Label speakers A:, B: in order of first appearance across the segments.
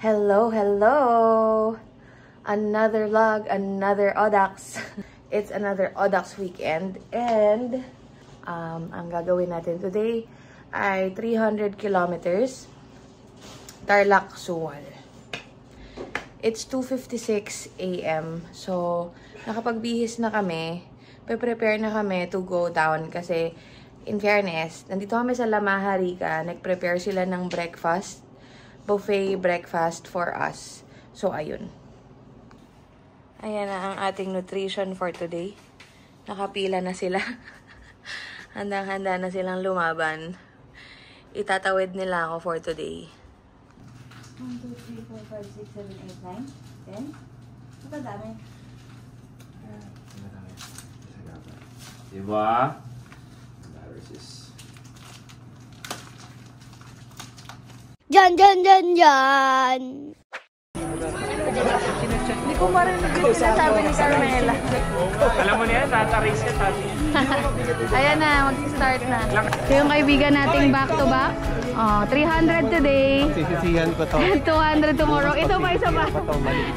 A: Hello, hello! Another vlog, another Audax. It's another Audax weekend. And ang gagawin natin today ay 300 kilometers. Tarlac, Suwal. It's 2:56 AM. So, nakapagbihis na kami. Prepare na kami to go down kasi in fairness, nandito kami sa La Maharika. Nag-prepare sila ng breakfast. Buffet breakfast for us. So, ayun. Ayan na ang ating nutrition for today. Nakapila na sila. Handang-handa na silang lumaban. Itatawid nila ako for today.
B: 1, 2, 3, 4, 5, 6, 7, 8, 9, 10. Ito dami.
C: Diba? Viruses.
D: Jan, jan, jan, jan.
A: Hindi ko marinig yung sinasabi ni Carmela.
C: Alam mo na yan, tataris ka,
A: Ayan na, mag-start na. So yung kaibigan nating back to back. 300 today.
E: Sisisihan ko to.
A: 200 tomorrow. Ito pa isa pa.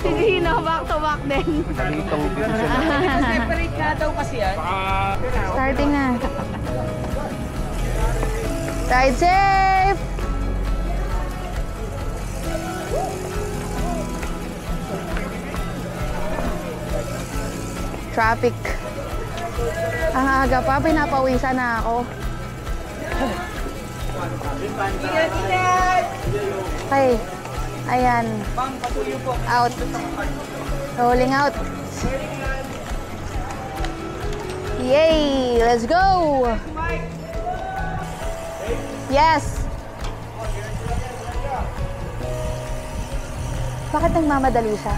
A: Si Gino, back to back din.
B: Separate nga daw kasi yan.
A: Starting na. Ride safe! Traffic. Ang aga pa, pinapawisan na ako. Okay. Ayan. Out. Rolling out. Yay! Let's go! Yes! Bakit nagmamadali siya?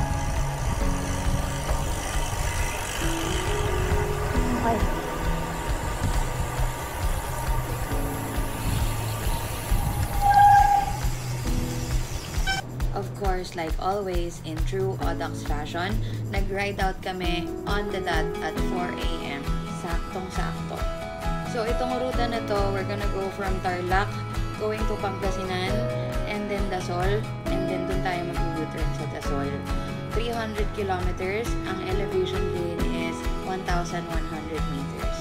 A: Okay.
F: Of course, like always, in true Audax fashion, nag-ride out kami on the dot at 4 AM. Saktong-sakto. So, itong ruta na to, we're gonna go from Tarlac, going to Pangasinan, and then Dasol, and then dun tayo mag-U-turn sa Dasol. 300 kilometers, ang elevation din is 1,100 meters.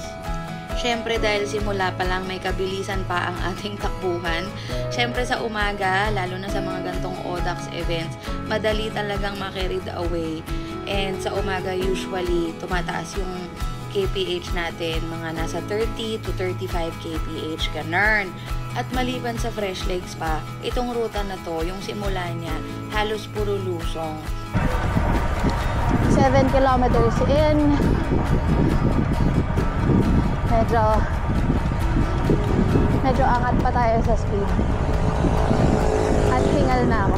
F: Siyempre, dahil simula pa lang may kabilisan pa ang ating takbuhan. Siyempre, sa umaga, lalo na sa mga gantong Audax events, madali talagang ma-carried away. And sa umaga, usually, tumataas yung kph natin, mga nasa 30 to 35 kph, ganun. At maliban sa fresh legs pa, itong ruta na to, yung simula niya, halos puro lusong.
A: 7 kilometers in. Medyo angat pa tayo sa speed. At hingal na ako.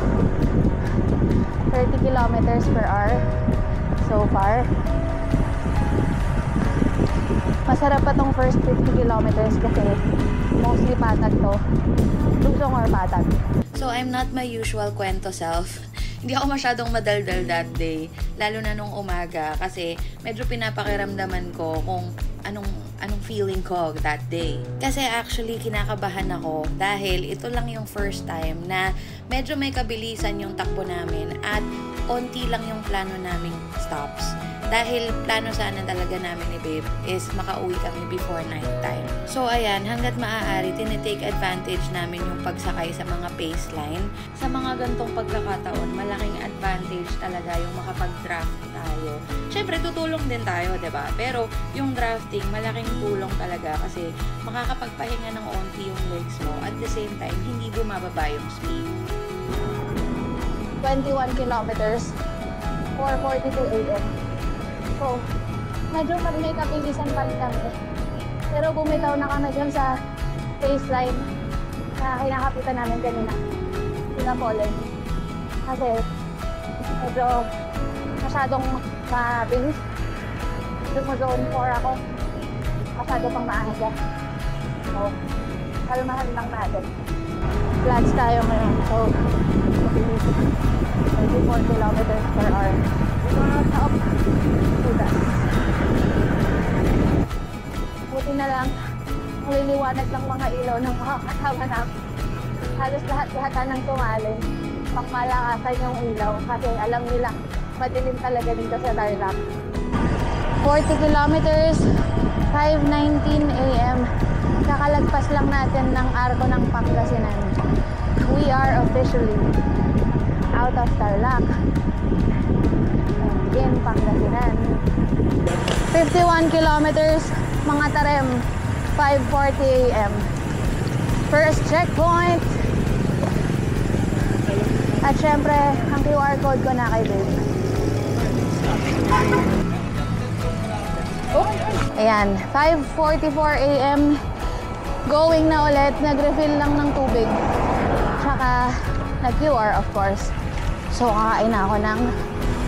A: 30 kilometers per hour so far. Masarap pa tong first 50 kilometers kasi mostly patag to. Lusong or patag.
F: So, I'm not my usual kwento self. Hindi ako masyadong madaldal that day, lalo na nung umaga kasi medyo pinapakiramdaman ko kung anong feeling ko that day. Kasi actually kinakabahan ako dahil ito lang yung first time na medyo may kabilisan yung takbo namin at onti lang yung plano naming stops. Dahil plano sana talaga namin ni Babe is makauwi kami before night time. So ayan, hanggat maaari, tinitake advantage namin yung pagsakay sa mga baseline. Sa mga gantong pagkakataon, malaking advantage talaga yung makapag-draft tayo. Siyempre, tutulong din tayo, 'di ba? Pero yung drafting, malaking tulong talaga kasi makakapagpahinga ng onti yung legs mo at the same time, hindi bumababa yung speed.
A: 21 kilometers, 4:42 AM. So, medyo may kapilisan pa rin kami. Pero bumitaw na kami dyan sa baseline na kinakapitan namin kanina. Sila Polen. Kasi medyo masyadong mabilis. Dumuzone 4 ako. Masyado pang maaga. So, kalmahan lang natin. Flats tayo ngayon. So, 24 kilometers per hour. Up. Buti na lang, maliliwanag lang mga ilaw ng mga kasama namin. Halos lahat-lahat ng tumalin. pangmalakasan yung ilaw kasi alam nila madilim talaga dito sa Tarlac. 40 kilometers, 5:19 AM. Kakalagpas lang natin ng arko ng Pangasinan. We are officially out of Tarlac. And in Pangasinan. 51 kilometers, mga tarem, 5:40 AM. First checkpoint. At syempre, ang QR code ko na kay Babe. Ayan, 5:44 AM. Going na ulit. Nag-refill lang ng tubig. Tsaka, nag-QR of course. So, kakain na ako ng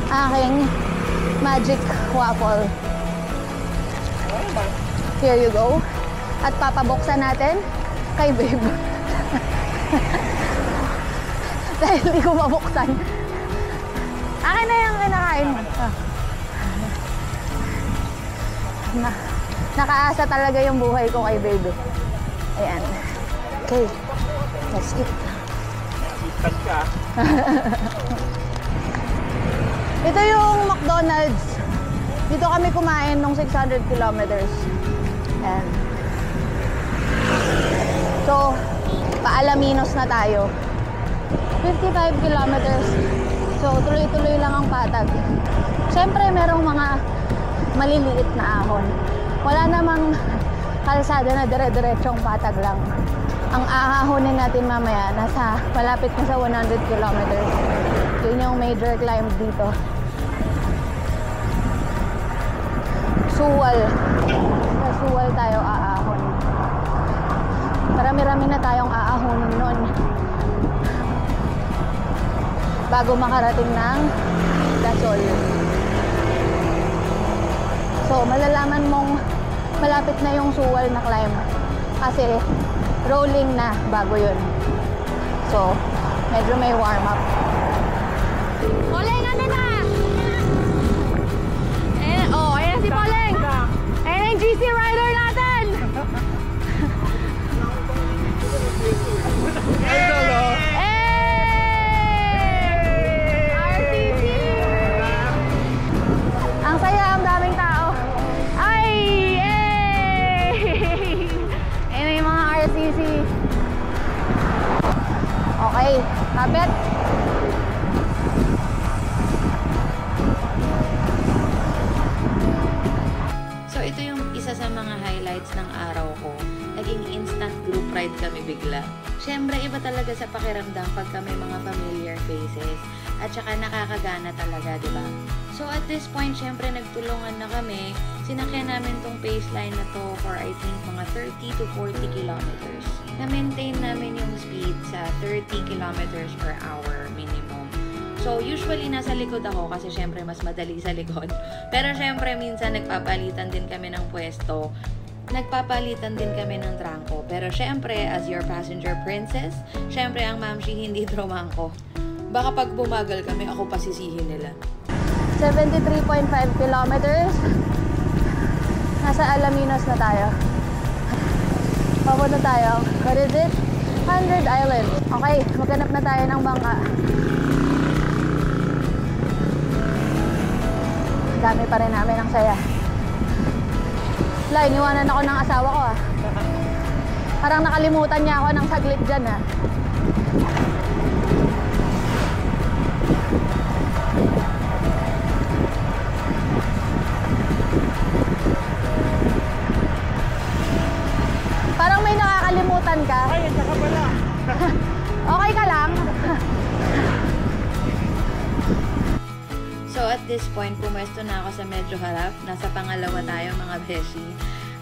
A: aking magic waffle. Here you go. At papabuksan natin kay Babe. Dahil hindi ko mabuksan. Akin na yung kinakain. Nakaasa talaga yung buhay ko kay Babe. Ayan. Okay. Let's eat.
C: Ipat ka.
A: Ito yung McDonald's. Dito kami kumain nung 600 kilometers. Ayan. So, pa-Alaminos na tayo. 55 kilometers. So, tuloy-tuloy lang ang patag. Siyempre, merong mga maliliit na ahon. Wala namang kalsada na dire-diretsong patag lang. Ang ahahonin natin mamaya, nasa malapit na sa 100 kilometers. Yun yung major climb dito. Suwal. Sa Suwal tayo aahon. Marami-rami na tayong aahonin nun bago makarating ng Dasol. So, malalaman mong malapit na yung Suwal na climb kasi rolling na bago yun. So, medyo may warm up. Poleng, ano na? Ayan, oh, ayan si Poleng. Ayan ang GC rider natin. RCC! Ang saya, ang daming tao. Ay! Ayan yung mga RCC. Okay, kapit.
F: So ito yung isa sa mga highlights ng araw ko. Naging instant group ride kami bigla. Siyempre, iba talaga sa pakiramdam pag kami mga familiar faces. At saka nakakagana talaga, di ba? So at this point, siyempre nagtulungan na kami. Sinakyan namin tong baseline na to for I think mga 30 to 40 kilometers. Na-maintain namin yung speed sa 30 kilometers per hour minimum. So usually nasa likod ako kasi siyempre mas madali sa likod. Pero siyempre minsan nagpapalitan din kami ng pwesto. Nagpapalitan din kami ng trangko. Pero syempre, as your passenger princess, syempre ang mamshi hindi trumangko. Baka pag bumagal kami, ako pasisihin nila.
A: 73.5 kilometers. Nasa Alaminos na tayo. Papunta tayo. What is it? 100 Island. Okay, maghanap na tayo ng bangka. Dami pa rin namin ang saya. Wala, iniwanan ako ng asawa ko ah. Parang nakalimutan niya ako ng saglit dyan ah. Parang may nakakalimutan ka.
C: Ay, ito ka pala.
A: Okay ka lang?
F: So at this point, pumwesto na ako sa medyo harap. Nasa pangalawa tayo mga beshi.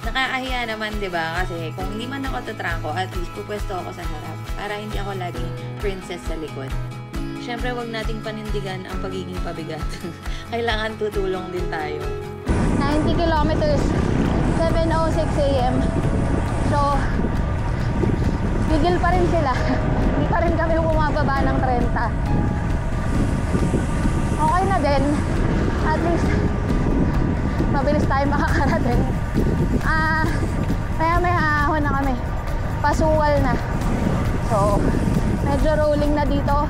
F: Nakakahiya naman, di ba? Kasi kung hindi man ako tatrangko, at least pupwesto ako sa harap. Para hindi ako laging princess sa likod. Siyempre, wag nating panindigan ang pagiging pabigat. Kailangan tutulong din tayo.
A: 90 kilometers, 7:06 AM. So, tigil pa rin sila. Hindi pa rin kami bumababa ng 30. Okay na din. At least, mabilis tayo makakarating. Kaya may ahon na kami. Pasuwal na. So, medyo rolling na dito.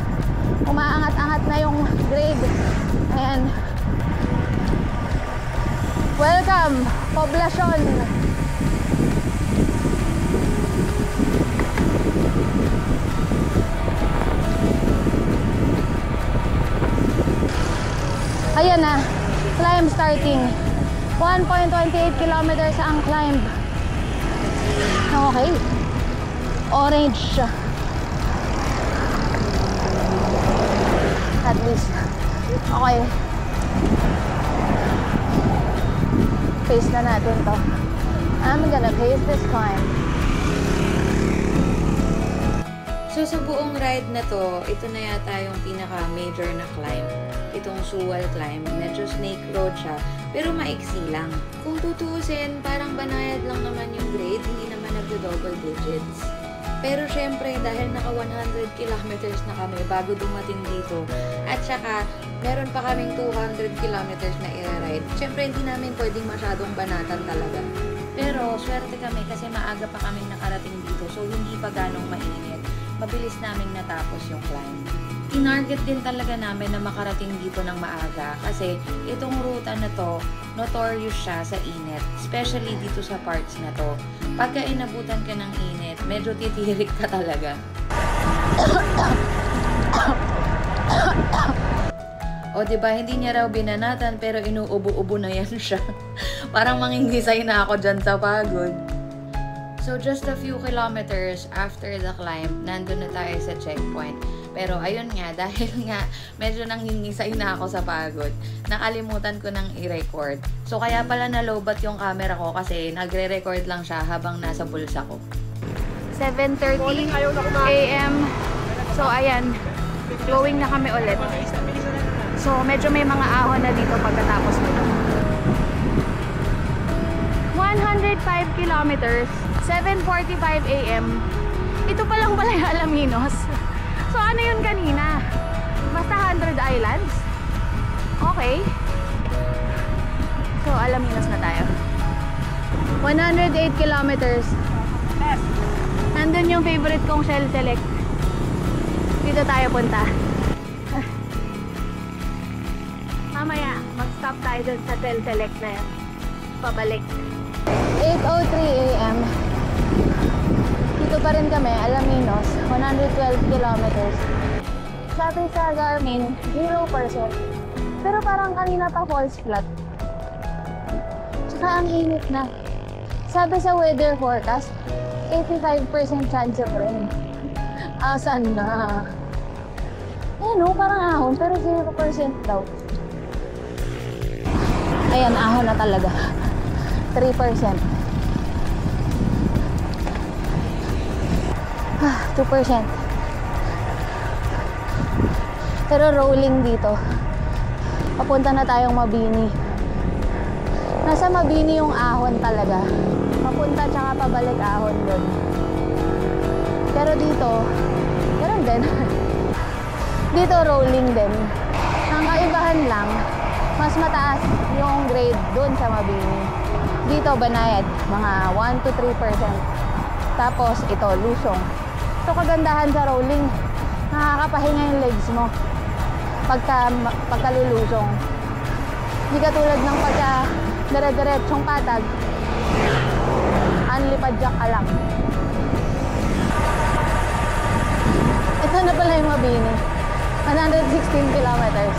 A: umaangat-angat na yung grade. Ayan. Welcome, poblasyon. Ayan na, climb starting. 1.28 kilometers ang climb. Okay. Orange siya. At least. Okay. Pace na natin to. I'm gonna pace this climb.
F: So sa buong ride na to, ito na yata yung pinaka-major na climb. Itong Suwal climb. Medyo snake road siya, pero maiksi lang. Kung tutuusin, parang banayad lang naman yung grade, hindi naman nagdo-double digits. Pero syempre, dahil naka 100 kilometers na kami bago dumating dito, at saka meron pa kaming 200 kilometers na i-ride, syempre hindi namin pwedeng masyadong banatan talaga. Pero swerte kami kasi maaga pa kaming nakarating dito, so hindi pa ganong mainit. Mabilis namin natapos yung climb. Tinarget din talaga namin na makarating dito ng maaga kasi itong ruta na to, notorious siya sa init, especially dito sa parts na to. Pagka inabutan ka ng init, medyo titirik ka talaga. O diba, hindi niya raw binanatan pero inuubo-ubo na yan siya. Parang mangingisay na ako dyan sa pagod. So just a few kilometers after the climb, nandun na tayo sa checkpoint. Pero ayun nga, dahil nga medyo nangingisay na ako sa pagod, nakalimutan ko nang i-record. So kaya pala na-lowbat yung camera ko kasi nagre-record lang siya habang nasa bulsa ko. 7:30 AM. So ayan, going na kami ulit. So medyo may mga ahon na dito pagkatapos nito. 105 kilometers, 7:45 AM. Ito pa lang pala yung Alaminos. So ano yun kanina? Basta 100 islands? Okay. So Alaminos na tayo. 108 kilometers. Nandun yung favorite kong Shell Select. Dito tayo punta. Mamaya, mag-stop tayo dun sa Shell Select na yan. Pabalik. 8:03 AM. Dito pa rin kami, Alaminos, 112 kilometers. Sabi sa Garmin, 0%. Pero parang kanina pa false flat. Tsaka ang init na. Sabi sa weather forecast, 85% chance of rain. Asan na? Ayan o, parang ahon, pero 0% daw. Ayan, ahon na talaga. 3%. 2%. Pero rolling dito. Papunta na tayong Mabini. Nasa Mabini yung ahon talaga. Papunta tsaka pabalik ahon dun. Pero dito, meron din. Dito rolling din. Ang kaibahan lang, mas mataas yung grade dun sa Mabini. Dito banayad, mga 1 to 3%. Tapos ito, lusong. Ito kagandahan sa rolling. Nakakapahinga yung legs mo pagka lulusong. Hindi katulad ng pagka dire-diretsong patag, anlipadyak ka lang. Ito na pala yung Mabini. 116 kilometers.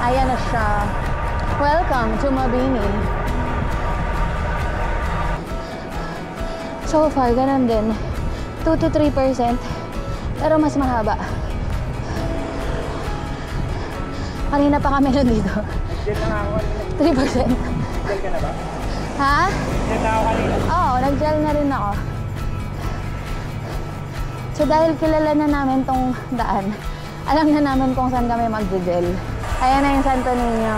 F: Ayan na siya. Welcome to Mabini. So far, ganun din. 2 to 3%. Pero mas mahaba. Kanina pa kami nandito.
C: Diyan lang ako kanina.
A: 3%.
C: Diyan ka na ba?
A: Ha?
C: Diyan na ako kanina.
A: Oo, nag-gel na rin ako. So dahil kilala na namin tong daan, alam na namin kung saan kami mag-gel. Ayan na yung Santo Niño.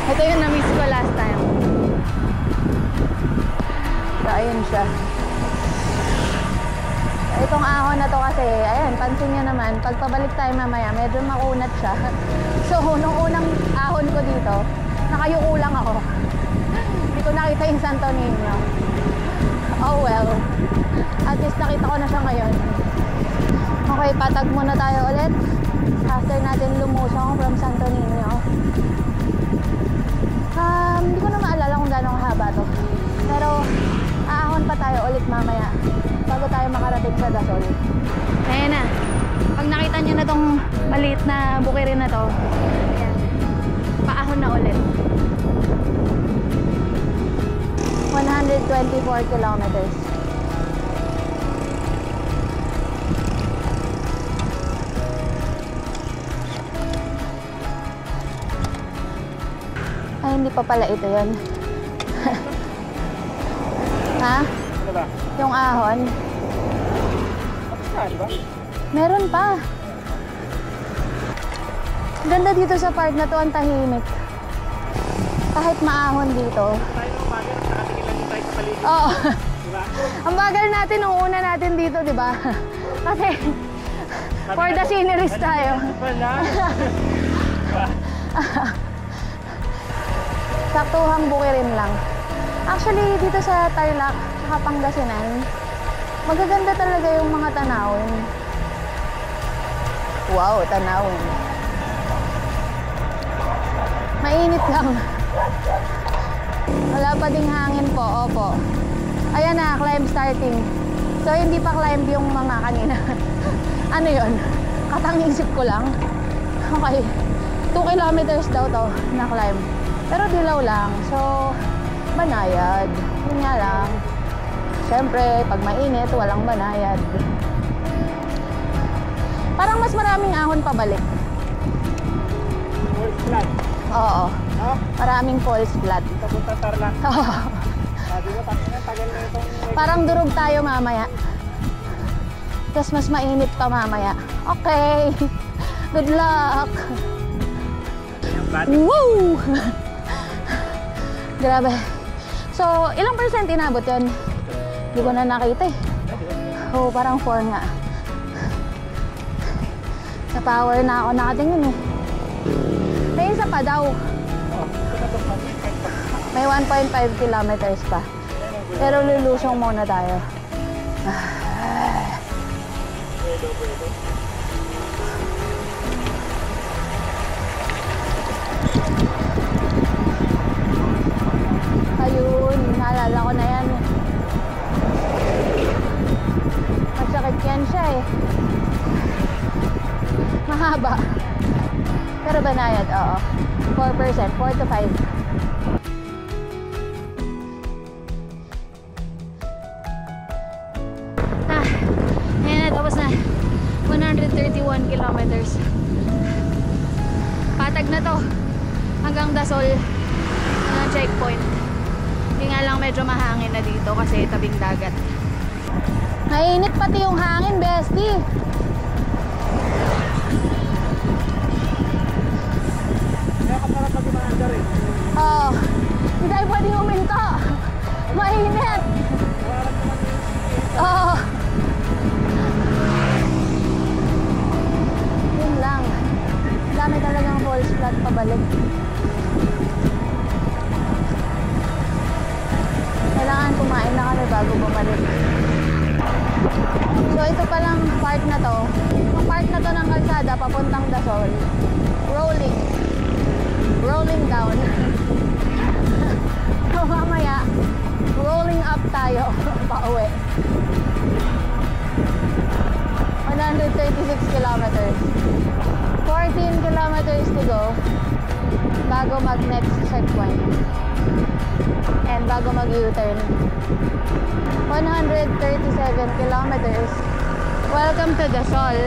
A: Ito yung na-miss ko last time. So ayun siya. Itong ahon na to kasi, ayan, pansin nyo naman, pag pabalik tayo mamaya, medyo makunat siya. So, nung unang ahon ko dito, nakayuko lang ako. Hindi ko nakita yung Santo Niño. Oh well. At least nakita ko na siya ngayon. Okay, patag muna tayo ulit. After natin lumusong from Santo Niño. Hindi ko na maalala kung gano'ng haba to. Pero aahon pa tayo ulit mamaya bago tayo makarating sa Dasol. Ayan na. Pag nakita nyo na tong maliit na bukirin na to, ayan, paahon na ulit. 124 kilometers. Ay, hindi pa pala ito yun. Ha?
C: Ano ba?
A: Yung ahon.
C: Tapos na, di ba?
A: Meron pa. Ganda dito sa part na to, ang tahimik. Kahit maahon dito.
C: Tayo ng umaga, nakatingin lang yung tayo sa paligid.
A: Oo.
C: Di ba?
A: Ang bagal natin nung una natin dito, di ba? Kasi for the sceneries tayo.
C: Wala.
A: Saktuhang bukirin lang. Actually, dito sa Tarlac, saka Pangasinan, magaganda talaga yung mga tanawin. Wow, tanawin. Mainit lang. Wala pa ding hangin po, opo. Ayan na, climb starting. So, hindi pa climb yung mga kanina. Ano yun? Katang-isip ko lang. Okay. 2 kilometers daw to na climb. Pero dilaw lang. So, banayad. Yun nga lang. Siyempre, pag mainit, walang banayad. Parang mas maraming ahon pabalik.
C: Full flat.
A: Oo.
C: Ha?
A: Maraming falls flat.
C: Papunta Tarlac.
A: Oo.
C: Sabi ko, tagal na itong...
A: Parang durog tayo mamaya. Tapos mas mainit pa mamaya. Okay. Good luck. Woo! Grabe. So, ilang percent inabot yun? Hindi ko na nakita eh. Oo, parang 4 nga. Sa power na ako nakatingin eh. May isa pa daw. May 1.5 kilometers pa. Pero lulusong muna tayo. Ayun, naalala ko na yan. Masakit yan siya eh. Mahaba. Pero banayad, oo. 4%, 4 to 5. Ayan na, tapos na. 131 kilometers. Patag na to. Hanggang Dasol. Ang checkpoint. Hindi nga lang medyo mahangin na dito kasi tabing dagat. Mainit pati yung hangin, bestie.
C: Kaya ka para pag imaanda rin.
A: Oo. Hindi tayo pwede huminto. Mainit. Oo. Yun lang. Dami talagang falls flat pabalik. Kailangan kumain na kami bago bumalik. So ito palang part na to. Yung part na to ng kalsada papuntang Dasol. Rolling. Rolling down. So mamaya, rolling up tayo pauwi. 136 kilometers. 14 kilometers to go bago mag next checkpoint. And bago mag U-turn. 137 kilometers. Welcome to Dasol.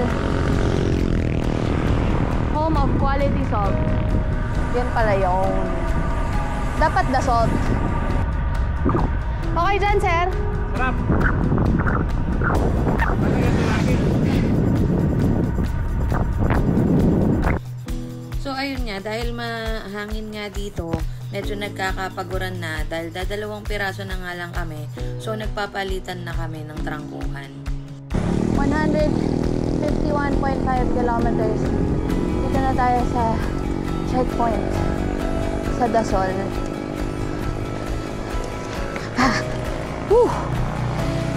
A: Home of quality salt. Yun pala yun. Dapat the salt. Okay dyan, sir?
C: Sarap.
F: So ayun nga, dahil mahangin nga dito, medyo nagkakapaguran na dahil dadalawang piraso na nga lang kami. So nagpapalitan na kami ng trangkuhan.
A: 151.5 kilometers. Dito na tayo sa checkpoint sa Dasol. Ah,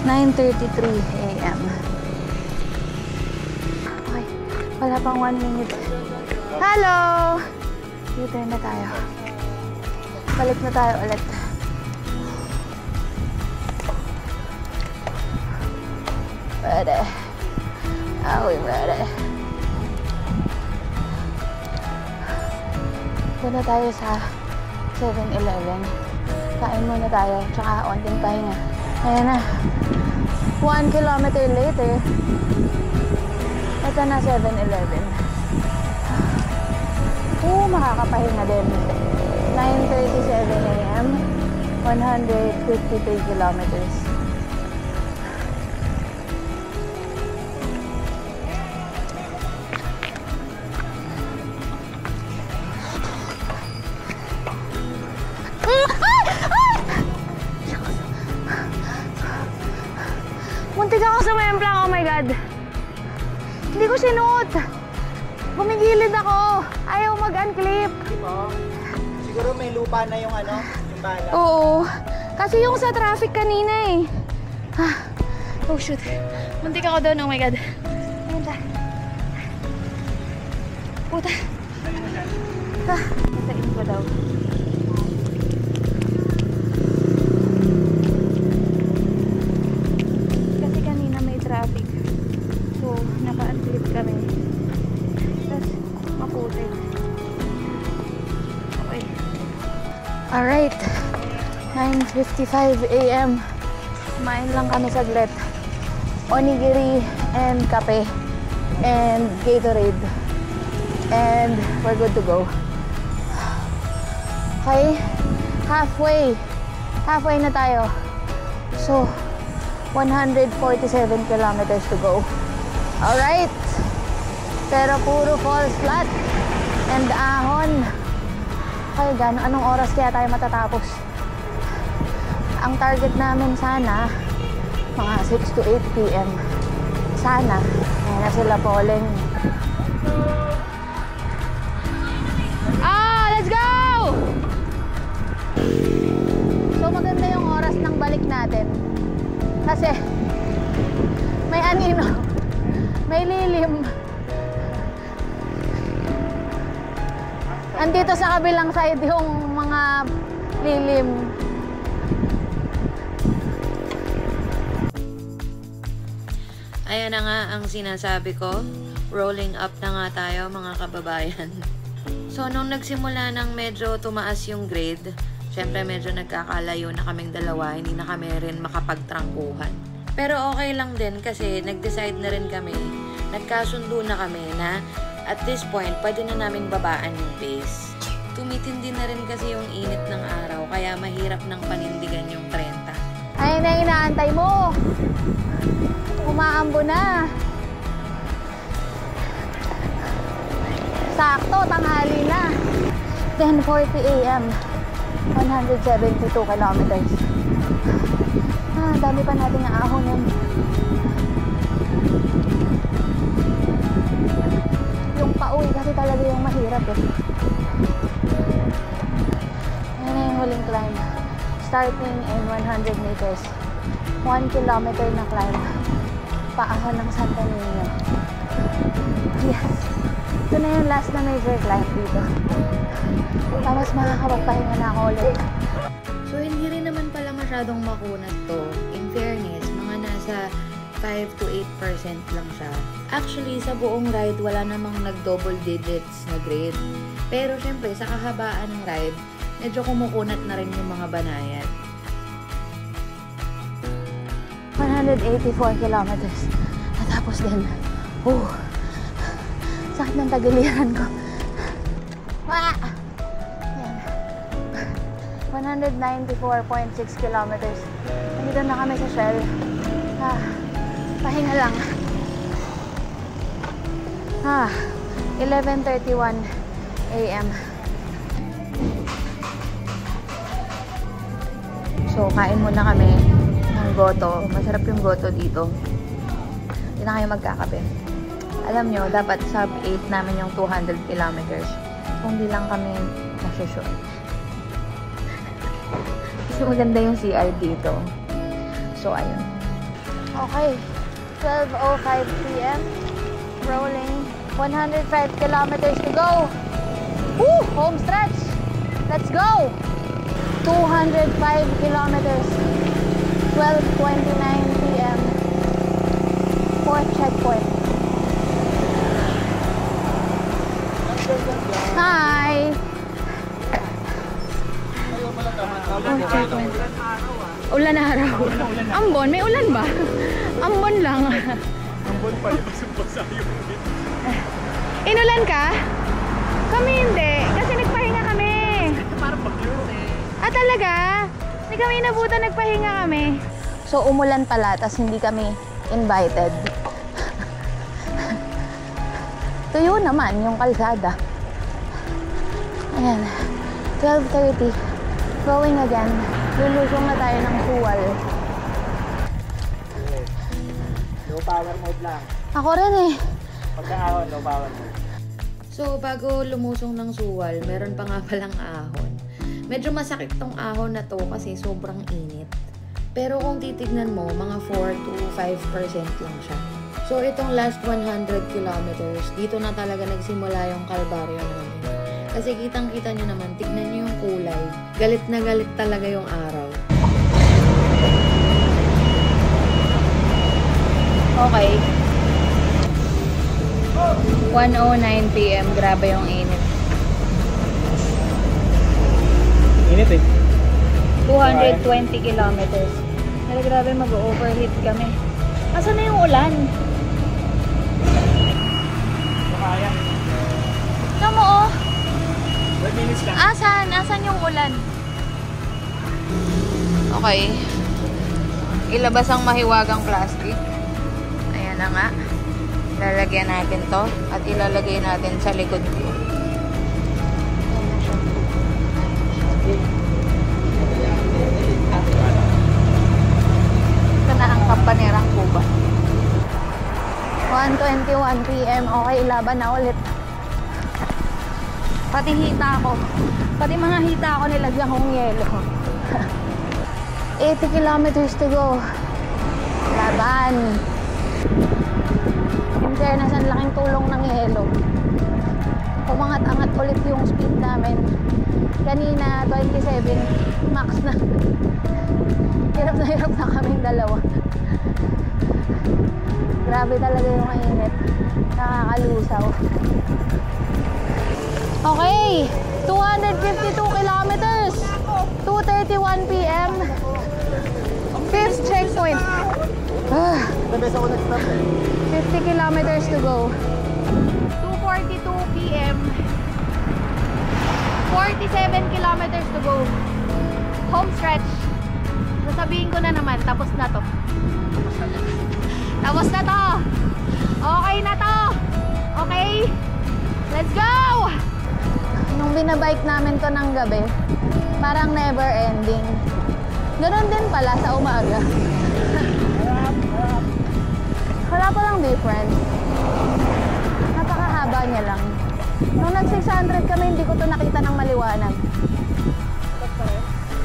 A: 9:33 AM. Wala pang 1 minute. Hello! U-turn na tayo. Balik na tayo ulit. Ready. Are we ready? Punta tayo sa 7-Eleven. Kain muna tayo, tsaka onting pahinga. Ayan na. 1 kilometer later, ito na 7-Eleven. Makakapahinga din. 9:37 a.m. 153 kilometers. Muntik ako sa memplang, oh my god. Hindi ko sinuot. Bumigilid ako. Ayaw mag-unclip.
C: Siguro may lupa na yung ano, yung bala.
A: Oo. Kasi yung sa traffic kanina eh. Oh shoot. Muntik ako doon, oh my god. Ayun ta. Puta. Natain ko daw. Kasi kanina may traffic. So, naka-unclip kami. Tapos, maputi. Okay. Alright. 9:55 a.m. Kumain lang kami saglit. Onigiri and kape. And Gatorade. And we're good to go. Okay. Halfway na tayo. So, 147 kilometers to go. Alright. Pero puro falls flat and ahon. Okay, anong oras kaya tayo matatapos? Ang target namin sana mga 6 to 8 p.m. Sana. Ayan na sila polling. Let's go! So maganda yung oras ng balik natin. Kasi may anino. May lilim. Andito sa kabilang side yung mga lilim.
F: Ayan na nga ang sinasabi ko. Rolling up na nga tayo mga kababayan. So, nung nagsimula ng medyo tumaas yung grade, syempre medyo nagkakalayo na kaming dalawa, hindi na kami rin makapagtrangkuhan. Pero okay lang din kasi nag-decide na rin kami, nagkasundo na kami na at this point, pwede na naming babaan yung pace. Tumitindi na rin kasi yung init ng araw, kaya mahirap nang panindigan yung 30.
A: Ayun na inaantay mo. Umaambo na. Sakto, tanghali na. 10:40 a.m. 172 kilometers. Dami pa natin ang ahonin. Yung pauwi kasi talaga yung mahirap eh. Ayan na yung huling climb. Starting in 100 meters. 1 kilometer na climb. Paahon ng Santa Niña. Yes! Ito na yung last na major climb dito. Tapos makakapagpahinga na ako ulit.
F: So, hindi rin naman pala masyadong makunat to. In fairness, mga nasa 5 to 8% lang siya. Actually, sa buong ride, wala namang nag-double digits na grade. Pero syempre, sa kahabaan ng ride, medyo kumukunat na rin yung mga banayad.
A: 184 kilometers. Natapos din. Sakit ng tagiliran ko. Ayan. 194.6 kilometers. Nandito na kami sa Shell. Pahinga lang. 11:31 a.m. So, kain muna kami ng goto. Masarap yung goto dito. Hindi na kayo magkakape. Alam nyo, dapat sub 8 namin yung 200 kilometers. Kung di lang kami nasusure. Kasi maganda yung CR dito. So, ayun. Okay. 12:05 p.m. Rolling 105 kilometers to go. Woo! Home stretch. Let's go. 205 kilometers. 12:29 p.m. Fourth checkpoint. Hi! Fourth checkpoint. Ulan na araw. Ambon? May ulan ba? Ambon lang.
C: Ambon pa rin basa yung
A: Inulan ka? Kami hindi. Kasi nagpahinga kami.
C: parang bagyo eh.
A: Ah, talaga? Hindi kami inabutan, nagpahinga kami. So, umulan pala, tas hindi kami invited. Tuyo naman yung kalsada. Ayan. 12:30. Going again. Lulusong na tayo ng Suwal.
C: Low power mode lang.
A: Ako rin eh.
C: Pagka-ahon, low power mode.
F: So, bago lumusong ng Suwal, meron pa nga palang ahon. Medyo masakit tong ahon na to kasi sobrang init. Pero kung titignan mo, mga 4 to 5% lang siya. So, itong last 100 kilometers, dito na talaga nagsimula yung kalbaryo namin. Kasi kitang-kita nyo naman, tignan nyo yung kulay. Galit na galit talaga yung araw. Okay. 1:09 p.m. Grabe yung init.
C: Init eh.
A: 220 kilometers. Pero grabe, mag-overheat kami. Asan na yung ulan?
C: Kaya.
A: Tama oh.
C: 12 minutes lang.
A: Asan? Asan yung ulan? Okay. Ilabas ang mahiwagang plastic. Ayan na nga. Lalagyan natin to at ilalagay natin sa likod ko. Ito na ang Campanera Cuba. 1:21 p.m. Okay, laban na ulit. Pati hita ko. Pati mga hita ko nilagyan kong yelo. 80 kilometers to go. Laban. In fairness, ang laking tulong ng yelo. Umangat-angat ulit yung speed namin. Kanina, 27. Max na. Hirap na kaming dalawa. Grabe talaga yung init. Nakakalusaw. Okay, 252 kilometers, 2:31 p.m. Fifth checkpoint.
C: Nabes ako nag-stop eh.
A: 50 kilometers to go. 2:42 p.m. 47 kilometers to go. Home stretch. Sasabihin ko na naman, tapos na to. Tapos na to. Okay na to. Okay? Let's go! Nung binabike namin to ng gabi, parang never ending. Ganon din pala sa umaga. Wala palang difference. Napakahaba niya lang. Nung nag-600 kami, hindi ko to nakita ng maliwanag.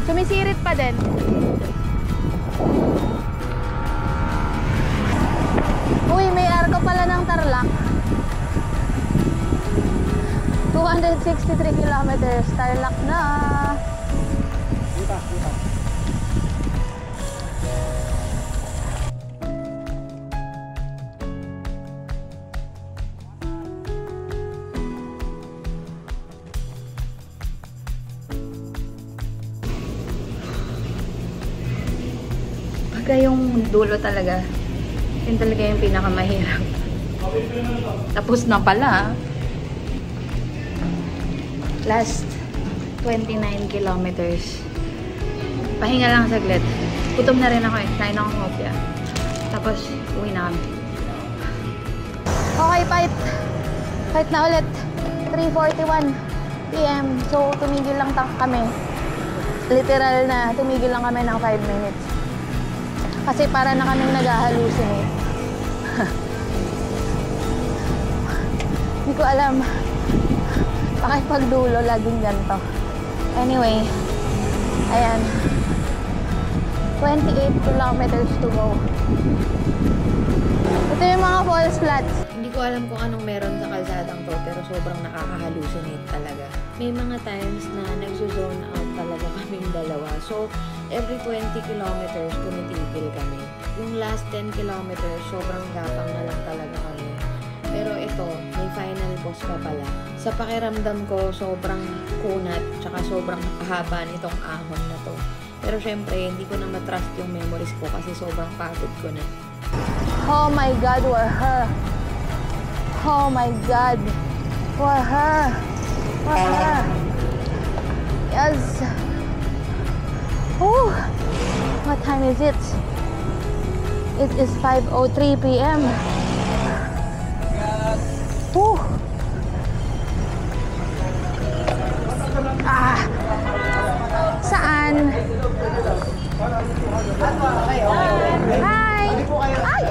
A: Sumisirit pa din. Uy, may arko pala ng Tarlac. 263 kilometers. Tarlac na.
C: Kita.
F: Pagka yung dulo talaga, yun talaga yung pinakamahirap. Tapos na pala. Last 29 kilometers. Pahinga lang saglit. Gutom na rin ako eh. Kain akong hopya. Tapos, uwi na kami.
A: Okay, fight na ulit. 3:41 p.m. So, tumigil lang kami. Literal na, tumigil lang kami ng 5 minutes. Kasi para na kaming nag-hallucinate. Hindi ko alam. Bakit pagdulo laging ganito. Anyway, ayan. 28 kilometers to go. Ito yung mga falls flats.
F: Hindi ko ko alam kung anong meron sa kalsadang to, pero sobrang nakaka-hallucinate talaga. May mga times na nagzo-zone out talaga kaming dalawa. So, every 20 kilometers, tumitigil kami. Yung last 10 kilometers, sobrang gapang na lang talaga kami. Pero ito, may final boss pa pala. Sa pakiramdam ko, sobrang kunat, tsaka sobrang haba nitong ahon na to. Pero syempre, hindi ko na matrust yung memories ko kasi sobrang pagod ko na.
A: Oh my God, waha. Oh my God. Waha. Waha. Yes. Oh. What time is it? It is 5:03 p.m. Oh. Ah. Saan? Hi. Ay.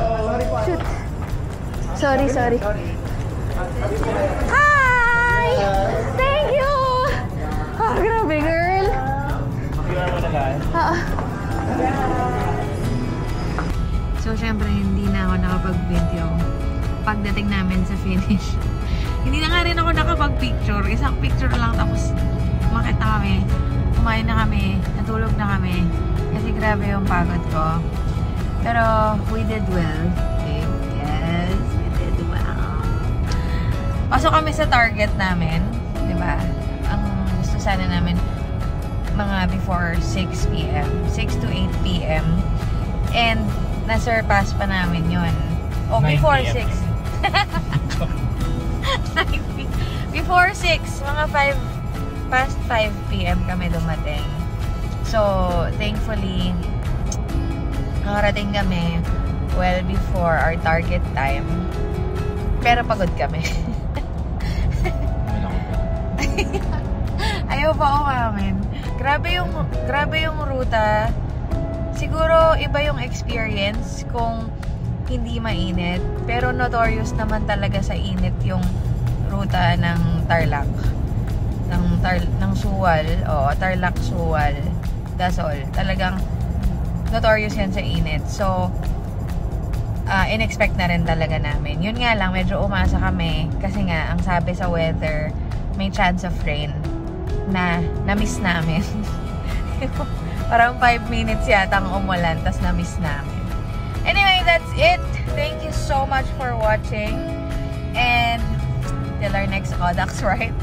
A: Shoot. Sorry. Hi. Thank you. Oh, grabe, girl.
F: So, syempre, hindi na ako nakapag-video pagdating namin sa finish. Hindi na nga rin ako nakapag-picture. Isang picture lang, tapos umakit na kami. Kumain na kami. Natulog na kami. Kasi grabe yung pagod ko. Pero, we did well. Okay? Yes, we did well. Pasok kami sa target namin. Diba? Ang gusto sana namin, mga before 6 p.m. 6 to 8 p.m. And, na-surpass pa namin yun. O, before 6. Before 6, mga 5, past 5 p.m. kami dumating. So, thankfully, nakarating kami well before our target time. Pero pagod kami. Ayaw pa umamin. Grabe yung ruta. Siguro iba yung experience kung hindi mainit. Pero notorious naman talaga sa init yung ruta ng Tarlac. Ng Suwal. O, Tarlac, Suwal. Dasol. Talagang notorious yan sa init. So, in-expect na rin talaga namin. Yun nga lang, medyo umasa kami. Kasi nga, ang sabi sa weather, may chance of rain na na-miss namin. Parang 5 minutes yata ang umulan, tas na-miss namin. Anyway, that's it. Thank you so much for watching. And till our next Audax, right?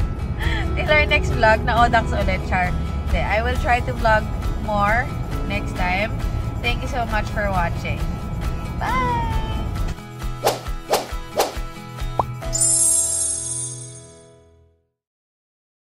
F: Till our next vlog na Audax ulit, char. I will try to vlog more next time. Thank you so much for watching. Bye!